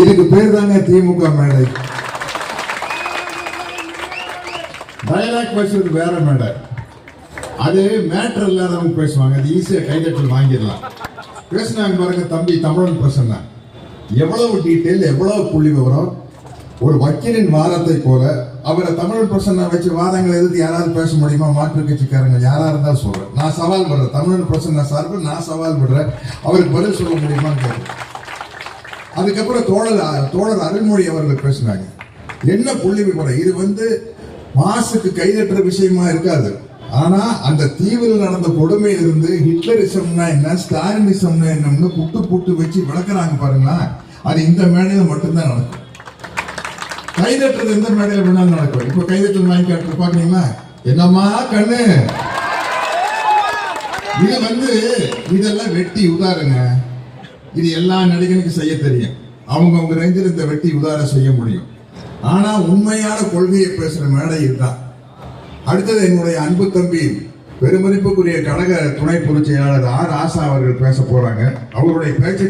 இதுக்கு பேர் தாங்க திமுக மேடை. டயலாக் பேசுறது வேற மேடை. அது மேட்டர் இல்லாதவங்க பேசுவாங்க, அது ஈஸியா கைதட்டல் வாங்கிடலாம். பேசினாங்க பாருங்க தம்பி தமிழன் பிரசன்னா, எவ்வளவு டீட்டெயில், எவ்வளவு புள்ளி விவரம். ஒரு வக்கீலின் வாதத்தை போல அவரை தமிழன் பிரசன்னா வச்சு வாதங்களை எதிர்த்து யாராவது பேச முடியுமா? மாற்று கட்சிக்காரங்க யாரா இருந்தாலும் சொல்றேன், நான் சவால் பண்றேன். தமிழன் பிரசன்னா சார்பில் நான் சவால் பண்றேன், அவருக்கு பதில் சொல்ல முடியுமான்னு கேட்கிறேன். அதுக்கப்புறம் தோழர் அருள்மொழி அவர்கள் பேசினாங்க, என்ன புள்ளி விவரம். இது மாசுக்கு கைதட்டுற விஷயமா இருக்காது. ஆனா அந்த தீவில் நடந்த கொடுமையிலிருந்து ஹிட்லரிசம்னா என்ன, ஸ்டாலினிசம்னா என்னன்னு புட்டு புட்டு வச்சு விளக்குறாங்க பாருங்களா. அது இந்த மேடையில மட்டும்தான் நடக்கும். கைதட்டுறது எந்த மேடையில வேணாலும் நடக்கும். இப்ப கைதட்டல் வாங்கி காட்டு பாத்தீங்களா, என்னம்மா கண்ணு. இது இதெல்லாம் வெட்டி உதாருங்க. இது எல்லா நடிகனுக்கு செய்ய தெரியும், அவங்க ரேஞ்சில் இந்த வெட்டி உதார செய்ய முடியும். ஆனா உண்மையான கொள்கையை பேசுற மேடை இதுதான். அடுத்தது என்னுடைய அன்பு தம்பி பெருமதிப்புக்குரிய கழக துணை பொதுச் செயலாளர் ஆர் ஆசா அவர்கள் பேச போறாங்க. அவருடைய பேச்சை